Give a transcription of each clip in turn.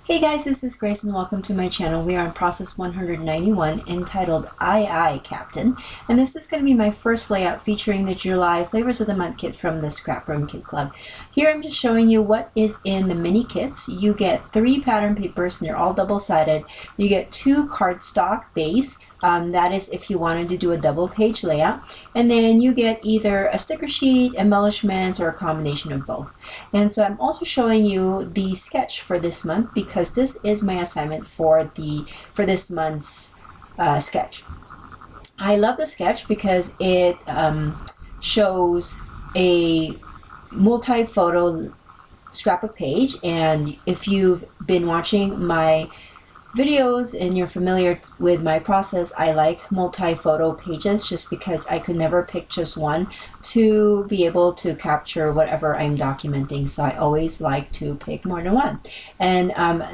Hey guys, this is Grace and welcome to my channel. We are on process 191 entitled I Captain, and this is going to be my first layout featuring the July Flavors of the Month kit from the ScrapRoom Kit Club. Here I'm just showing you what is in the mini kits. You get 3 pattern papers and they're all double-sided. You get 2 cardstock base. That is if you wanted to do a double page layout, and then you get either a sticker sheet, embellishments, or a combination of both. And so I'm also showing you the sketch for this month because this is my assignment for this month's sketch. I love the sketch because it shows a multi-photo scrapbook page, and if you've been watching my videos and you're familiar with my process, I like multi-photo pages just because I could never pick just one to be able to capture whatever I'm documenting. So I always like to pick more than one. And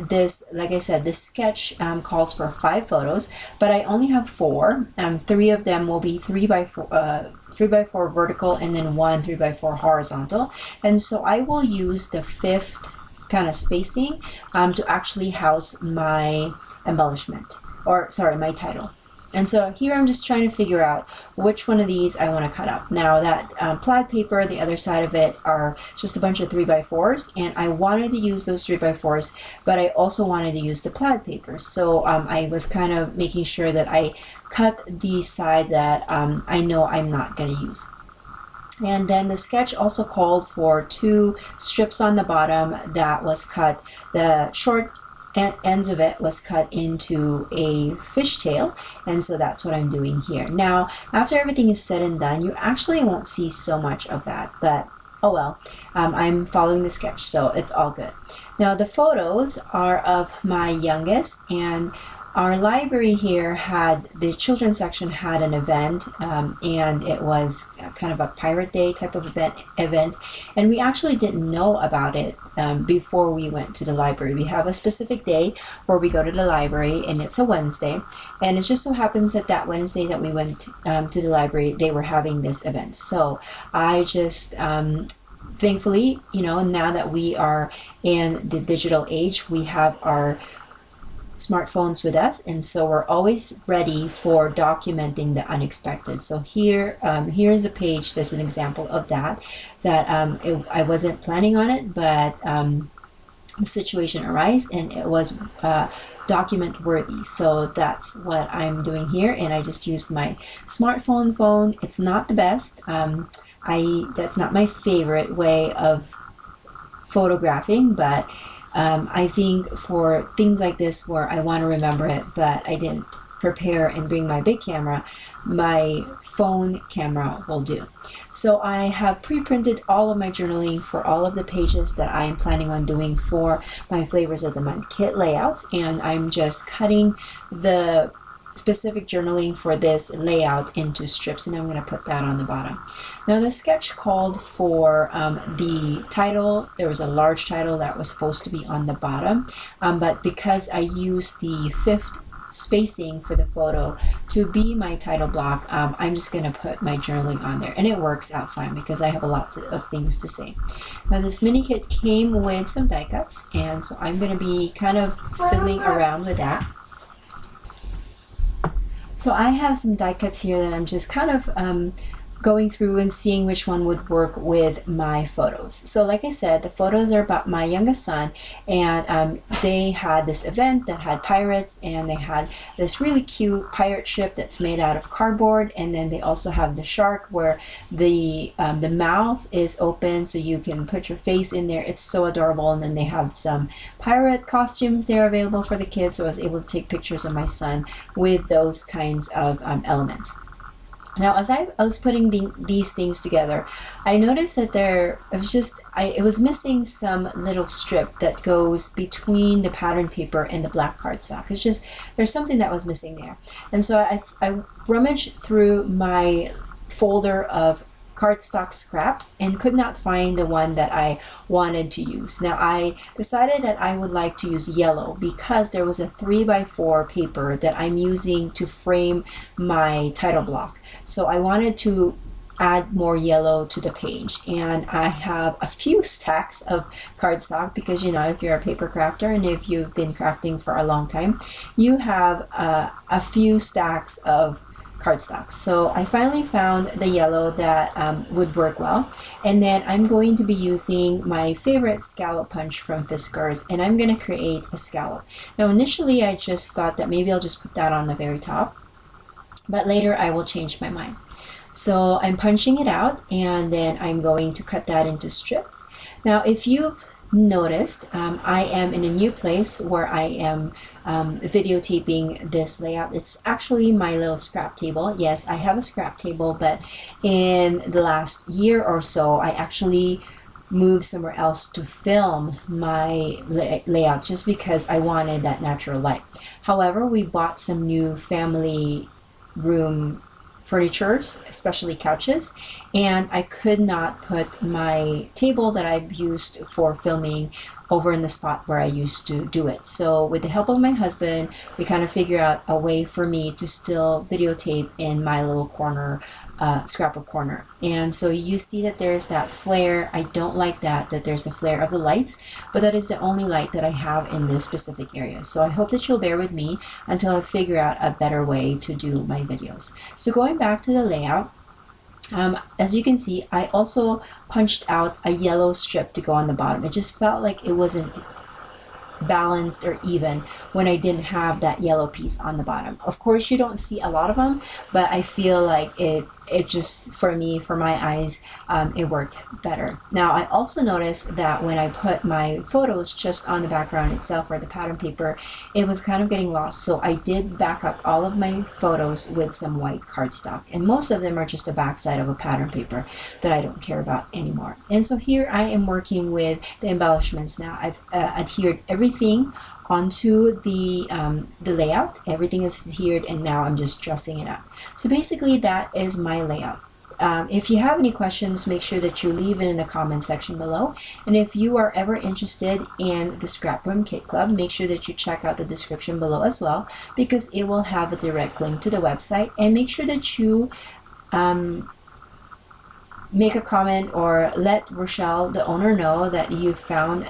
this, like I said, this sketch calls for 5 photos, but I only have 4. 3 of them will be 3x4 vertical and then 1 3x4 horizontal. And so I will use the 5th kind of spacing to actually house my embellishment, or sorry, my title. And so here I'm just trying to figure out which one of these I want to cut up. Now that plaid paper, the other side of it are just a bunch of 3x4s, and I wanted to use those 3x4s, but I also wanted to use the plaid paper. So I was kind of making sure that I cut the side that I know I'm not going to use. And then the sketch also called for 2 strips on the bottom that was cut. The short ends of it was cut into a fishtail, and so that's what I'm doing here. Now, after everything is said and done, you actually won't see so much of that, but oh well. I'm following the sketch, so it's all good. Now, the photos are of my youngest, and our library here had, the children's section had an event, and it was kind of a Pirate Day type of event, and we actually didn't know about it before we went to the library. We have a specific day where we go to the library, and it's a Wednesday, and it just so happens that that Wednesday that we went to the library, they were having this event. So I just thankfully, you know, now that we are in the digital age, we have our smartphones with us, and so we're always ready for documenting the unexpected. So here is a page that's an example of that I wasn't planning on it, but the situation arose and it was document worthy. So that's what I'm doing here, and I just used my smartphone phone. It's not the best. That's not my favorite way of photographing, but I think for things like this where I want to remember it, but I didn't prepare and bring my big camera, my phone camera will do. So I have pre-printed all of my journaling for all of the pages that I am planning on doing for my Flavors of the Month kit layouts, and I'm just cutting the specific journaling for this layout into strips, and I'm going to put that on the bottom. Now the sketch called for the title. There was a large title that was supposed to be on the bottom, but because I used the 5th spacing for the photo to be my title block, I'm just going to put my journaling on there, and it works out fine because I have a lot of things to say. Now this mini kit came with some die cuts, and so I'm going to be kind of fiddling around with that. So I have some die cuts here that I'm just kind of going through and seeing which one would work with my photos. So like I said, the photos are about my youngest son, and they had this event that had pirates, and they had this really cute pirate ship that's made out of cardboard, and then they also have the shark where the mouth is open so you can put your face in there. It's so adorable. And then they have some pirate costumes there available for the kids, so I was able to take pictures of my son with those kinds of elements. Now, as I was putting these things together, I noticed that it was missing some little strip that goes between the pattern paper and the black cardstock. It's just, there's something that was missing there. And so I rummaged through my folder of cardstock scraps and could not find the one that I wanted to use. Now I decided that I would like to use yellow because there was a 3x4 paper that I'm using to frame my title block. So I wanted to add more yellow to the page. And I have a few stacks of cardstock because, you know, if you're a paper crafter and if you've been crafting for a long time, you have a few stacks of cardstock. So I finally found the yellow that would work well, and then I'm going to be using my favorite scallop punch from Fiskars, and I'm going to create a scallop. Now initially I just thought that maybe I'll just put that on the very top, but later I will change my mind. So I'm punching it out, and then I'm going to cut that into strips. Now if you've noticed, I am in a new place where I am videotaping this layout. It's actually my little scrap table. Yes, I have a scrap table, but in the last year or so I actually moved somewhere else to film my layouts just because I wanted that natural light. However, we bought some new family room furnitures, especially couches, and I could not put my table that I've used for filming over in the spot where I used to do it. So with the help of my husband, we kind of figured out a way for me to still videotape in my little corner, scrapbook corner. And so you see that there's that flare. I don't like that there's the flare of the lights, but that is the only light that I have in this specific area. So I hope that you'll bear with me until I figure out a better way to do my videos. So going back to the layout, as you can see, I also punched out a yellow strip to go on the bottom. It just felt like it wasn't balanced or even when I didn't have that yellow piece on the bottom. Of course, you don't see a lot of them, but I feel like it just, for me, for my eyes, it worked better. Now I also noticed that when I put my photos just on the background itself or the pattern paper, it was kind of getting lost. So I did back up all of my photos with some white cardstock, and most of them are just the backside of a pattern paper that I don't care about anymore. And so here I am working with the embellishments now. I've adhered everything onto the layout. Everything is adhered, and now I'm just dressing it up. So basically that is my layout. If you have any questions, make sure that you leave it in the comment section below. And if you are ever interested in the ScrapRoom Kit Club, make sure that you check out the description below as well, because it will have a direct link to the website. And make sure that you make a comment or let Rochelle, the owner, know that you found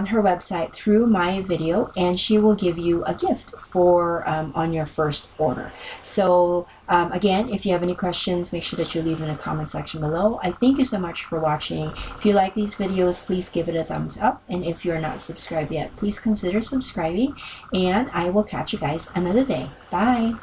her website through my video, and she will give you a gift for on your first order. So again, if you have any questions, make sure that you leave in the comment section below. I thank you so much for watching. If you like these videos, please give it a thumbs up, and if you're not subscribed yet, please consider subscribing, and I will catch you guys another day. Bye.